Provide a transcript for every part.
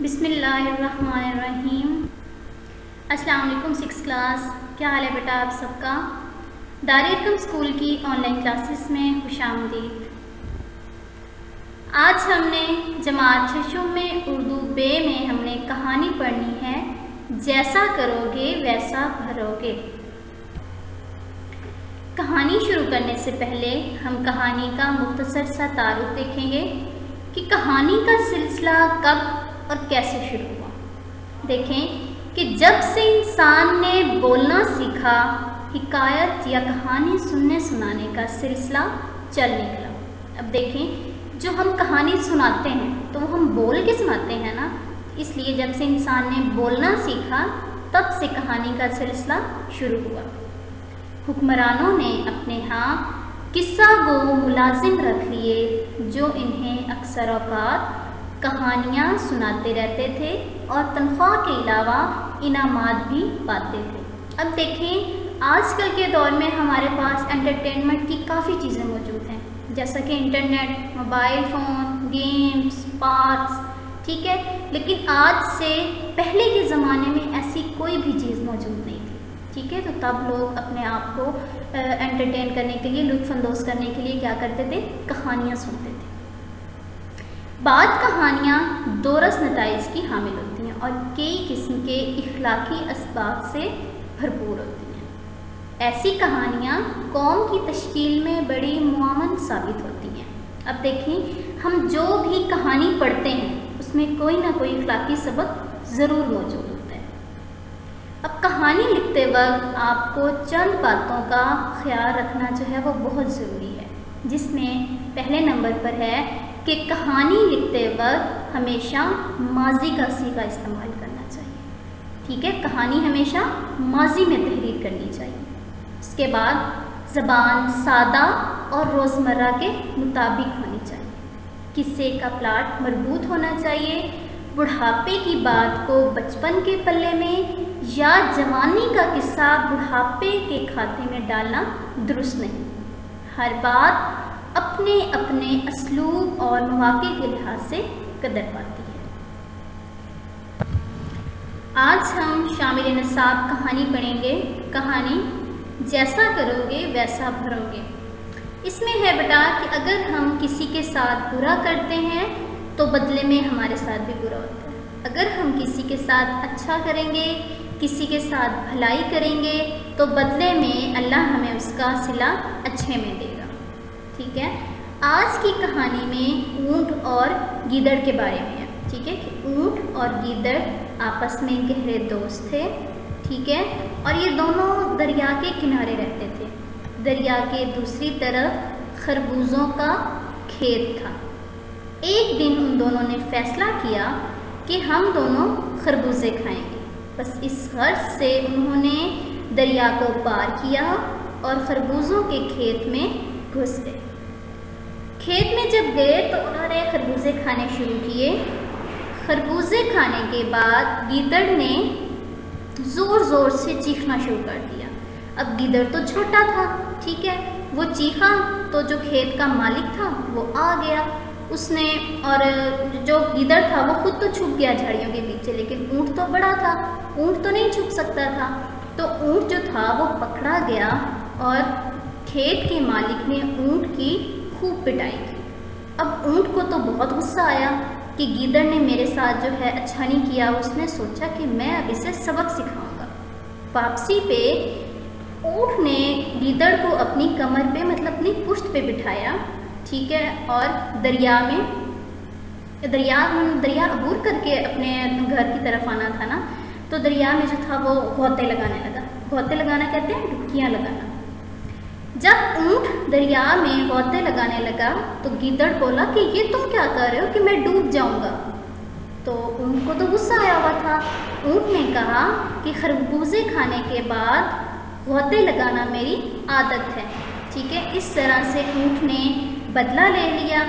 बिस्मिल्लाहिर्रहमानिर्रहीम। अस्सलाम वालेकुम 6th क्लास। क्या हाल है बेटा आप सबका? दारिर स्कूल की ऑनलाइन क्लासेस में खुशामदीद। आज हमने जमात छठवीं में उर्दू बे में हमने कहानी पढ़नी है, जैसा करोगे वैसा भरोगे। कहानी शुरू करने से पहले हम कहानी का मुख्तसर सा तारुफ देखेंगे कि कहानी का सिलसिला कब और कैसे शुरू हुआ। देखें कि जब से इंसान ने बोलना सीखा, हिकायत या कहानी सुनने सुनाने का सिलसिला चल निकला। अब देखें, जो हम कहानी सुनाते हैं तो हम बोल के सुनाते हैं ना, इसलिए जब से इंसान ने बोलना सीखा तब से कहानी का सिलसिला शुरू हुआ। हुक्मरानों ने अपने यहाँ किस्सा गो मुलाजिम रख लिए जो इन्हें अक्सर औकात कहानियाँ सुनाते रहते थे और तनख्वाह के अलावा इनामात भी पाते थे। अब देखें, आजकल के दौर में हमारे पास एंटरटेनमेंट की काफ़ी चीज़ें मौजूद हैं, जैसा कि internet, mobile phone, games, parks, ठीक है। लेकिन आज से पहले के ज़माने में ऐसी कोई भी चीज़ मौजूद नहीं थी, ठीक है। तो तब लोग अपने आप को एंटरटेन करने के लिए, लुत्फ़अंदोज़ करने के लिए क्या करते थे? कहानियाँ सुनते थे। बाद कहानियाँ दो रस नताइज की हामिल होती हैं और कई किस्म के इखलाकी असबाब से भरपूर होती हैं। ऐसी कहानियाँ कौम की तश्कील में बड़ी मुआवन साबित होती हैं। अब देखें, हम जो भी कहानी पढ़ते हैं उसमें कोई ना कोई इखलाकी सबक ज़रूर मौजूद होता है। अब कहानी लिखते वक्त आपको चंद बातों का ख्याल रखना जो है वो बहुत ज़रूरी है, जिसमें पहले नंबर पर है कि कहानी लिखते वक्त हमेशा माजी का सीगा इस्तेमाल करना चाहिए, ठीक है। कहानी हमेशा माजी में तहरीर करनी चाहिए। इसके बाद ज़बान सादा और रोज़मर्रा के मुताबिक होनी चाहिए। किस्से का प्लाट मरबूत होना चाहिए। बुढ़ापे की बात को बचपन के पल्ले में या जवानी का किस्सा बुढ़ापे के खाते में डालना दुरुस्त नहीं। हर बात अपने अपने असलूब और मौके के लिहाज से कदर पाती है। आज हम शामिल नसाब कहानी पढ़ेंगे। कहानी जैसा करोगे वैसा भरोगे। इसमें है बेटा कि अगर हम किसी के साथ बुरा करते हैं तो बदले में हमारे साथ भी बुरा होता है। अगर हम किसी के साथ अच्छा करेंगे, किसी के साथ भलाई करेंगे तो बदले में अल्लाह हमें उसका सिला अच्छे में देगा, ठीक है। आज की कहानी में ऊँट और गीदड़ के बारे में है, ठीक है। कि ऊँट और गीदड़ आपस में गहरे दोस्त थे, ठीक है। और ये दोनों दरिया के किनारे रहते थे। दरिया के दूसरी तरफ खरबूजों का खेत था। एक दिन उन दोनों ने फैसला किया कि हम दोनों खरबूजे खाएंगे। बस इस गर्ज से उन्होंने दरिया को पार किया और खरबूजों के खेत में घुस गए। खेत में जब गए तो उन्होंने खरबूजे खाने शुरू किए। खरबूजे खाने के बाद गीदड़ ने ज़ोर ज़ोर से चीखना शुरू कर दिया। अब गीदड़ तो छोटा था, ठीक है। वो चीखा तो जो खेत का मालिक था वो आ गया। उसने, और जो गीदड़ था वो खुद तो छुप गया झाड़ियों के पीछे, लेकिन ऊँट तो बड़ा था, ऊँट तो नहीं छुप सकता था। तो ऊँट जो था वो पकड़ा गया और खेत के मालिक ने ऊँट की खूब पिटाई की। अब ऊँट को तो बहुत गुस्सा आया कि गीदड़ ने मेरे साथ जो है अच्छा नहीं किया। उसने सोचा कि मैं अब इसे सबक सिखाऊंगा। वापसी पे ऊँट ने गीदड़ को अपनी कमर पे, मतलब अपनी पुश्त पे बिठाया, ठीक है। और दरिया अबूर करके अपने घर की तरफ आना था ना, तो दरिया में जो था वो गौते लगाने लगा। गौते लगाना कहते हैं डुबकियाँ लगाना। जब ऊँट दरिया में गौते लगाने लगा तो गीदड़ बोला कि ये तुम क्या कर रहे हो कि मैं डूब जाऊंगा। तो ऊँट को तो गुस्सा आया हुआ था। ऊँट ने कहा कि खरबूजे खाने के बाद गौते लगाना मेरी आदत है, ठीक है। इस तरह से ऊँट ने बदला ले लिया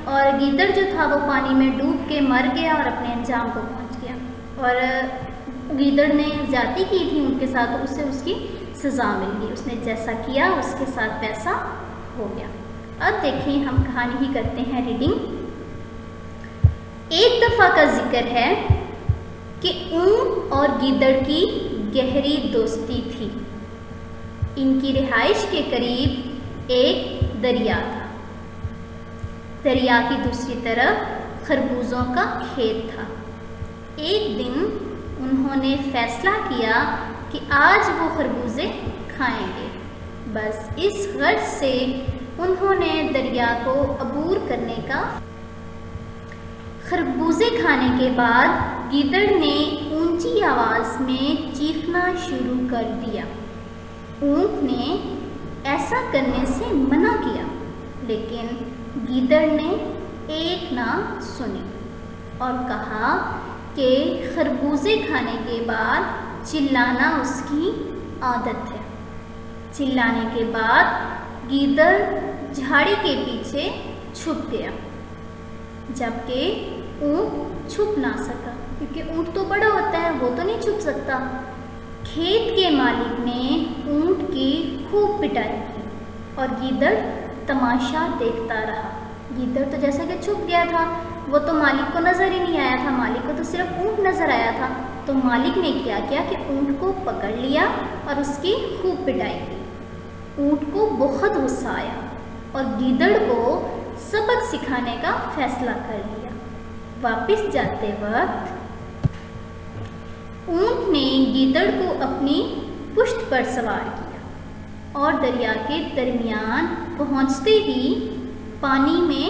और गीदड़ जो था वो पानी में डूब के मर गया और अपने अंजाम को पहुँच गया। और गीदड़ ने ज्यादती की थी उनके साथ, तो उससे उसकी सज़ा मिल गई। उसने जैसा किया उसके साथ वैसा हो गया। अब देखिए, हम कहानी ही करते हैं रीडिंग। एक दफ़ा का जिक्र है कि ऊंट और गीदड़ की गहरी दोस्ती थी। इनकी रिहाइश के करीब एक दरिया था। दरिया की दूसरी तरफ खरबूजों का खेत था। एक दिन उन्होंने फैसला किया कि आज वो खरबूजे खाएंगे। बस इस गर्ज से उन्होंने दरिया को अबूर करने का। खरबूजे खाने के बाद गीदड़ ने ऊंची आवाज़ में चीखना शुरू कर दिया। ऊंट ने ऐसा करने से मना किया, लेकिन गीदड़ ने एक ना सुनी और कहा कि खरबूजे खाने के बाद चिल्लाना उसकी आदत है। चिल्लाने के बाद गीदड़ झाड़ी के पीछे छुप गया, जबकि ऊंट छुप ना सका, क्योंकि ऊंट तो बड़ा होता है, वो तो नहीं छुप सकता। खेत के मालिक ने ऊंट की खूब पिटाई की और गीदड़ तमाशा देखता रहा। गीदड़ तो जैसा कि छुप गया था, वो तो मालिक को नज़र ही नहीं आया था, मालिक को तो सिर्फ ऊंट नज़र आया था। तो मालिक ने क्या किया कि ऊंट को पकड़ लिया और उसकी खूब पिटाई की। ऊंट को बहुत गुस्सा आया और गीदड़ को सबक सिखाने का फैसला कर लिया। वापस जाते वक्त ऊंट ने गीदड़ को अपनी पुश्त पर सवार किया और दरिया के दरमियान पहुंचते ही पानी में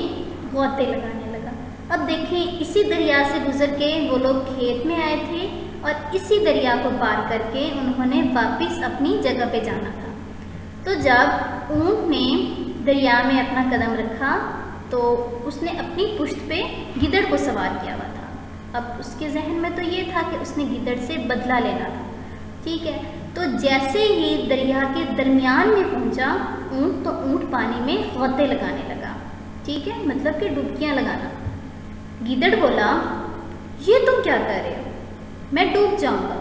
गौते लगाने लगा। अब देखें, इसी दरिया से गुजर के वो लोग खेत में आए थे और इसी दरिया को पार करके उन्होंने वापस अपनी जगह पे जाना था। तो जब ऊंट ने दरिया में अपना कदम रखा तो उसने अपनी पुश्त पे गीदड़ को सवार किया हुआ था। अब उसके जहन में तो ये था कि उसने गीदड़ से बदला लेना था। ठीक है, तो जैसे ही दरिया के दरमियान में पहुंचा ऊंट, तो ऊंट पानी में गौते लगाने लगा। ठीक है, मतलब कि डुबकियां लगाना। गीदड़ बोला, ये तुम क्या कर रहे हो, मैं डूब जाऊंगा।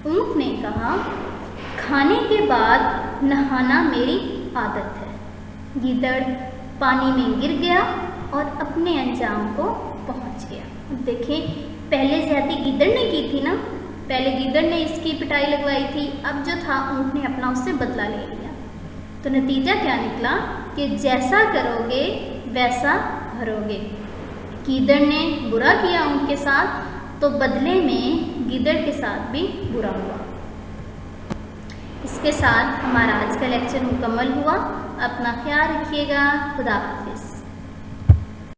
ऊंट ने कहा, खाने के बाद नहाना मेरी आदत है। गीदड़ पानी में गिर गया और अपने अंजाम को पहुंच गया। अब देखें, पहले ज्यादती गीदड़ ने की थी ना, पहले गीदड़ ने इसकी पिटाई लगवाई थी, अब जो था ऊंट ने अपना उससे बदला ले लिया। तो नतीजा क्या निकला कि जैसा करोगे वैसा भरोगे। गीदड़ ने बुरा किया ऊंट के साथ, तो बदले में गीदड़ के साथ भी बुरा हुआ। इसके साथ हमारा आज का लेक्चर मुकम्मल हुआ। अपना ख्याल रखिएगा। खुदा हाफिज़।